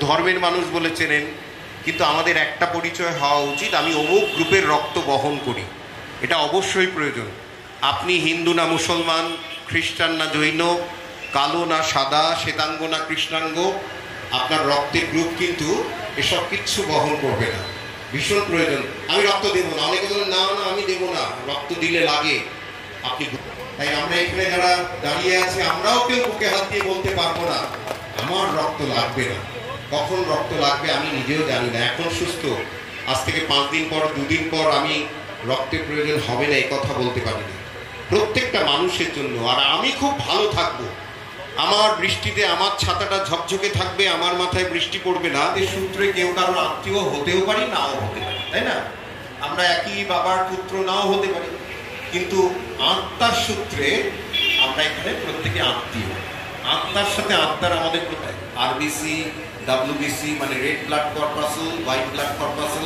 ধর্মের মানুষ বলে চেনেন, কিন্তু আমাদের একটা পরিচয় হওয়া উচিত, আমি অমুক গ্রুপের রক্ত বহন করি। এটা অবশ্যই প্রয়োজন। আপনি হিন্দু না মুসলমান, খ্রিস্টান না জৈন, কালো না সাদা, শ্বেতাঙ্গ না কৃষ্ণাঙ্গ, আপনার রক্তের গ্রুপ কিন্তু এসব কিচ্ছু বহন করবে না। ভীষণ প্রয়োজন। আমি রক্ত দেবো না, অনেকে বলেন না না আমি দেবো না, রক্ত দিলে লাগে। আপনি তাই আমরা এখানে যারা দাঁড়িয়ে আছি, আমরাও কেউ বুকে হাত দিয়ে বলতে পারবো না আমার রক্ত লাগবে না। কখন রক্ত লাগবে আমি নিজেও জানি না। এখন সুস্থ, আজ থেকে 5 দিন পর 2 দিন পর আমি রক্তের প্রয়োজন হবে না, এই কথা বলতে পারি না। প্রত্যেকটা মানুষের জন্য। আর আমি খুব ভালো থাকবো, আমার বৃষ্টিতে আমার ছাতাটা ঝকঝকে থাকবে, আমার মাথায় বৃষ্টি পড়বে না। এই সূত্রে কেউ কারোর আত্মীয় হতেও পারি, নাও হতে পারি, তাই না? আমরা একই বাবার পুত্র নাও হতে পারি, কিন্তু আত্মার সূত্রে আমরা এখানে প্রত্যেকে আত্মীয়। আত্মার সাথে আত্মার আমাদের কোথায় আরবিসি, ডাব্লিউবিসি মানে red blood corpuscle, white blood corpuscle,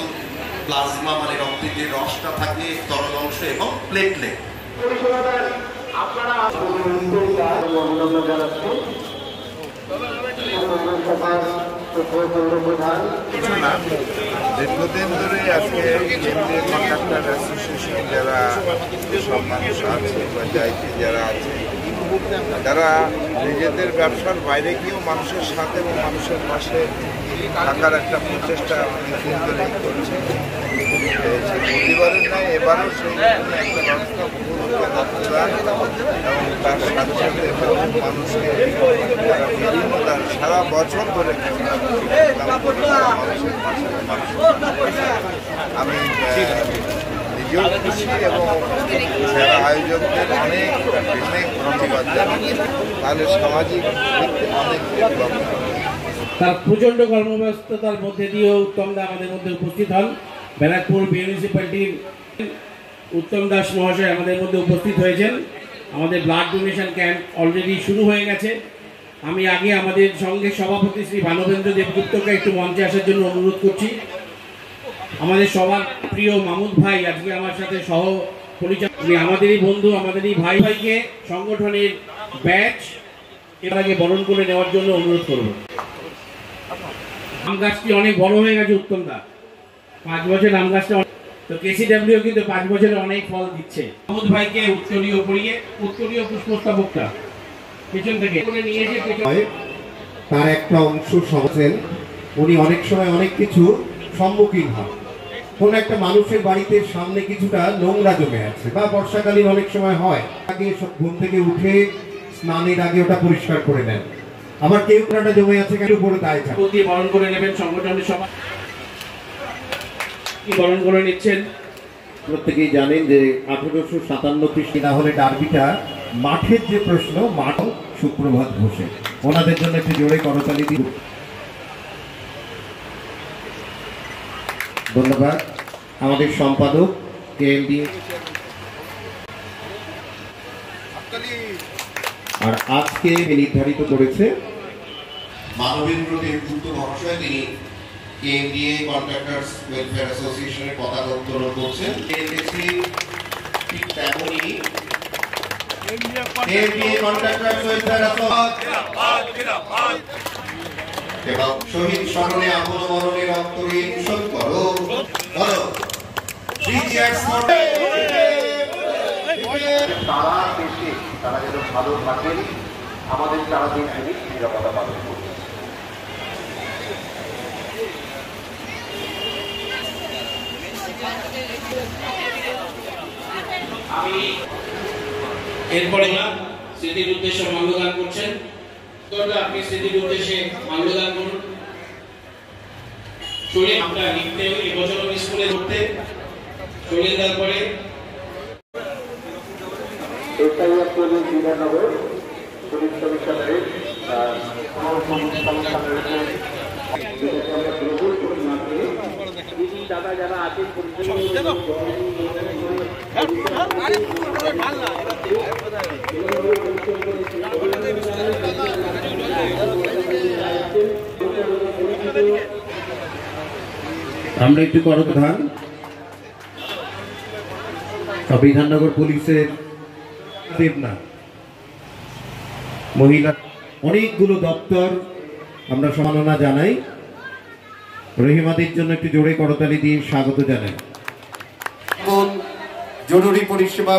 plasma মানে রক্তের যে রসটা থাকে তরল অংশ, এবং প্লেটলেট। দীর্ঘদিন ধরে আজকে কেন্দ্রীয় কন্ট্রাক্টর অ্যাসোসিয়েশন যারা সব মানুষ আছে বা যাইতে যারা আছে, তারা নিজেদের ব্যবসার বাইরে গিয়েও মানুষের সাথে এবং মানুষের পাশে থাকার একটা প্রচেষ্টা অনেকদিন ধরেই করছে। প্রতিবারের নয়, এবারও সেই একটা ব্যবস্থা রক্তদান এবং তার সাথে সাথে মানুষকে তারা বিভিন্ন সারা বছর ধরে আমি নিজেও খুশি এবং যারা আয়োজকদের অনেক অনেক ধন্যবাদ জানাই। তাহলে সামাজিক অনেক ডেভেলপ। তার প্রচণ্ড কর্মব্যস্ততার মধ্যে দিয়েও উত্তম দা আমাদের মধ্যে উপস্থিত হন। ব্যারাকপুর মিউনিসিপ্যালিটির উত্তম দাস মহাশয় আমাদের মধ্যে উপস্থিত হয়েছেন। আমাদের ব্লাড ডোনেশন ক্যাম্প অলরেডি শুরু হয়ে গেছে। আমি আগে আমাদের সঙ্গে সভাপতি শ্রী ভানুবেন্দ্র দেবগুপ্তকে একটু মঞ্চে আসার জন্য অনুরোধ করছি। আমাদের সবার প্রিয় মামুদ ভাই আজকে আমার সাথে সহ পরিচালক, আমাদেরই বন্ধু, আমাদেরই ভাই ভাইকে সংগঠনের ব্যাচ এর আগে বরণ করে নেওয়ার জন্য অনুরোধ করব। আম গাছটি অনেক বড় হয়ে গেছে উত্তম দা, 5 বছর আম গাছটা, তো কেসিডব্লিউ কিন্তু 5 বছরে অনেক ফল দিচ্ছে। মামুদ ভাইকে উত্তরীয় পরিয়ে উত্তরীয় পুষ্পস্তবকটা পেছন থেকে নিয়ে এসে তার একটা অংশ সমঝেন। উনি অনেক সময় অনেক কিছু সম্মুখীন হন। কোন একটা মানুষের বাড়িতে সামনে কিছুটা নোংরা জমে আছে, বা বর্ষাকালীন অনেক সময় হয়, আগে সব ঘুম থেকে উঠে স্নানের আগে ওটা পরিষ্কার করে নেন। আবার কেউ কোনটা জমে আছে কেউ উপরে দায় থাকে, বরণ করে নেবেন। সংগঠনের সভা কি বরণ করে নিচ্ছেন। প্রত্যেকেই জানেন যে 1857 খ্রিস্টি না হলে ডার্বিটা মাঠের যে প্রশ্ন, মাঠ সুপ্রভাত ঘোষে, ওনাদের জন্য একটু জোরে করতালি দিন। ধন্যবাদ আমাদের সম্পাদক কেএমডি। আর আজকে নির্ধারিত করেছে মানবেন্দ্র দেবগুপ্ত মহাশয়, তিনি কেএমডিএ কন্ট্রাক্টরস ওয়েলফেয়ার অ্যাসোসিয়েশনের পতাকা উত্তোলন করছেন। ঠিক তেমনই কেএমডিএ কন্ট্রাক্টরস ওয়েলফেয়ার অ্যাসোসিয়েশন এবং শহীদ স্মরণে আপন মরণে রক্ত ঋণ শোধ করো। বলো তারা দেশে তারা যেন ভালো থাকেন, আমাদের তারা দিন নিরাপত্তা পালন করবে। আমি এরপরে না স্মৃতির উদ্দেশ্যে মাল্যদান করছেন। আপনি স্মৃতির উদ্দেশ্যে মাল্যদান করুন। চলে আমরা লিখতে এবছর স্কুলে ধরতে চলে যাওয়ার পরে দাদা যারা আছেন আমরা একটু করপ্রধান বিধাননগর পুলিশের দেবনা মহিলা অনেকগুলো দপ্তর আমরা সম্মাননা জানাই। রহিমাদির জন্য একটি জোরে করতালি দিয়ে স্বাগত জানাই। জরুরি পরিষেবা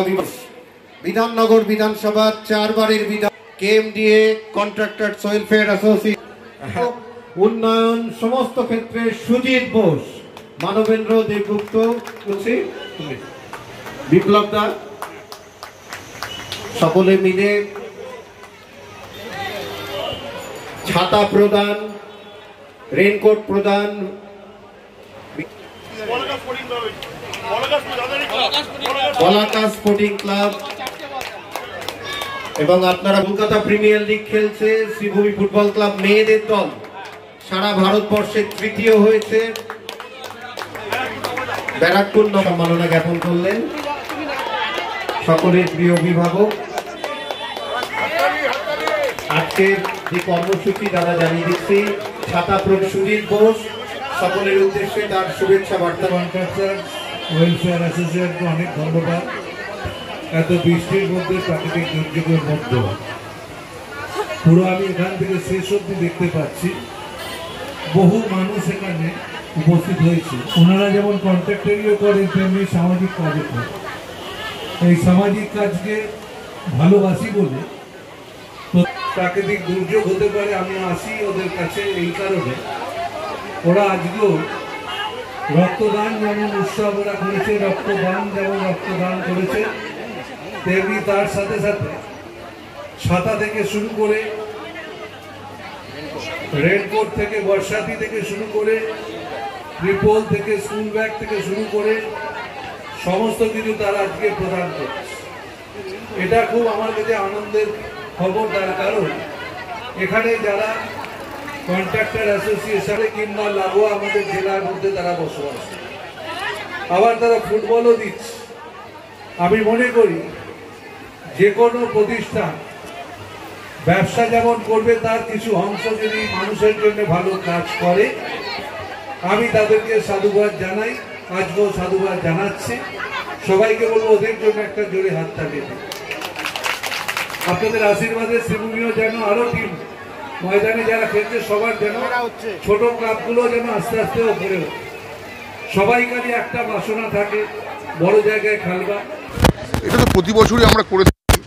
বিধাননগর বিধানসভা 4 বারের বিধান কেএমডিএ কন্ট্রাক্টরস ওয়েলফেয়ার অ্যাসোসিয়েশন উন্নয়ন সমস্ত ক্ষেত্রে সুজিত বোস, মানবেন্দ্র দেবগুপ্ত, বিপ্লব দা, সকলে মিলে ছাতা প্রদান, রেনকোট প্রদান, বলাকা স্পোর্টিং ক্লাব এবং আপনারা কলকাতা প্রিমিয়ার লিগ খেলছে, শ্রীভূমি ফুটবল ক্লাব মেয়েদের দল সারা ভারতবর্ষে তৃতীয় হয়েছে। ব্যারাকপুর সম্মাননা জ্ঞাপন করলেন সকলের প্রিয় অভিভাবক। আজকের যে কর্মসূচি দ্বারা জানিয়ে দিচ্ছি, ছাতা সুজিত বোস সকলের উদ্দেশ্যে তার শুভেচ্ছা বার্তা। কন্ট্রাক্টরস ওয়েলফেয়ার অ্যাসোসিয়েশনকে অনেক ধন্যবাদ। এত বৃষ্টির মধ্যে, প্রাকৃতিক দুর্যোগের মধ্যে পুরো আমি এখান থেকে শেষ অবধি দেখতে পাচ্ছি বহু মানুষ এখানে উপস্থিত হয়েছে। ওনারা যেমন কন্ট্রাক্টরিও করেন তেমনি সামাজিক কাজও করেন। এই সামাজিক কাজকে ভালোবাসি বলে প্রাকৃতিক দুর্যোগ হতে পারে আমি আসি ওদের কাছে এই কারণে। ওরা আজকেও রক্তদান যেমন উৎসব ওরা করেছে, রক্তদান যেমন রক্তদান করেছে, তেমনি তার সাথে সাথে ছাতা থেকে শুরু করে, রেনকোট থেকে, বর্ষাতি থেকে শুরু করে, ত্রিপল থেকে, স্কুল ব্যাগ থেকে শুরু করে সমস্ত কিছু তারা আজকে প্রদান করছে। এটা খুব আমার কাছে আনন্দের খবর, তার কারণ এখানে যারা কন্ট্রাক্টর অ্যাসোসিয়েশনে কিংবা লাগোয়া আমাদের জেলার মধ্যে তারা বসবাস, আবার তারা ফুটবলও দিচ্ছে। আমি মনে করি যে কোনো প্রতিষ্ঠান ব্যবসা যেমন করবে তার কিছু অংশ যদি মানুষের জন্য ভালো কাজ করে, আমি তাদেরকে সাধুবাদ জানাই, আজকেও সাধুবাদ জানাচ্ছি। সবাইকে বলবো ওদের জন্য একটা জোরে হাত তালি দিন। আপনাদের আশীর্বাদে শ্রীভূমিও যেন আরো টিম ময়দানে যারা খেলছে সবার যেন ছোট ক্লাবগুলো যেন আস্তে আস্তে ওপরে ওঠে। সবাই কাজে একটা বাসনা থাকে বড় জায়গায় খেলবা। এটা তো প্রতি বছরই আমরা করে থাকি।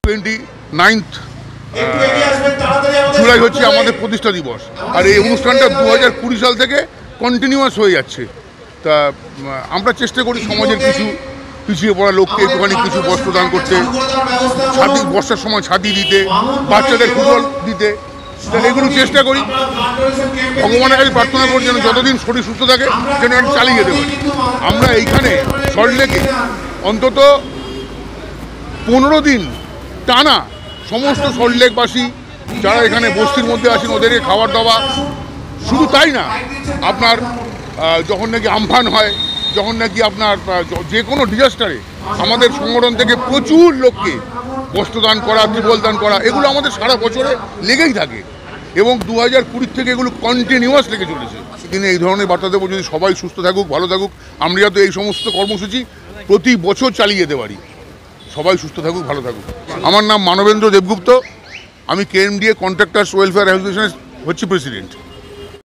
29 জুলাই হচ্ছে আমাদের প্রতিষ্ঠা দিবস, আর এই অনুষ্ঠানটা 2020 সাল থেকে কন্টিনিউয়াস হয়ে যাচ্ছে। তা আমরা চেষ্টা করি সমাজের কিছু পিছিয়ে পড়া লোককে একটুখানি কিছু বস্ত্র দান করতে, ছাতি বর্ষার সময় ছাতি দিতে, বাচ্চাদের ফুটবল দিতে, এগুলো চেষ্টা করি। ভগবানের কাছে প্রার্থনা করি যেন যতদিন শরীর সুস্থ থাকে যেন এটা চালিয়ে যেতে পারি। আমরা এইখানে সল্টলেকে অন্তত 15 দিন টানা সমস্ত সল্টলেকবাসী যারা এখানে বস্তির মধ্যে আছেন ওদেরকে খাবার দাওয়া, শুধু তাই না, আপনার যখন নাকি আমফান হয়, যখন নাকি আপনার যে কোনো ডিজাস্টারে আমাদের সংগঠন থেকে প্রচুর লোককে বস্ত্রদান করা, ত্রিপল দান করা, এগুলো আমাদের সারা বছরে লেগেই থাকে এবং 2020 থেকে এগুলো কন্টিনিউয়াস লেগে চলেছে। কিন্তু এই ধরনের বার্তা দেবো যদি সবাই সুস্থ থাকুক, ভালো থাকুক, আমরা যাতে এই সমস্ত কর্মসূচি প্রতি বছর চালিয়ে যেতে পারি। সবাই সুস্থ থাকুক, ভালো থাকুক। আমার নাম মানবেন্দ্র দেবগুপ্ত, আমি কেএমডিএ কন্ট্রাক্টরস ওয়েলফেয়ার অ্যাসোসিয়েশনের হচ্ছি প্রেসিডেন্ট।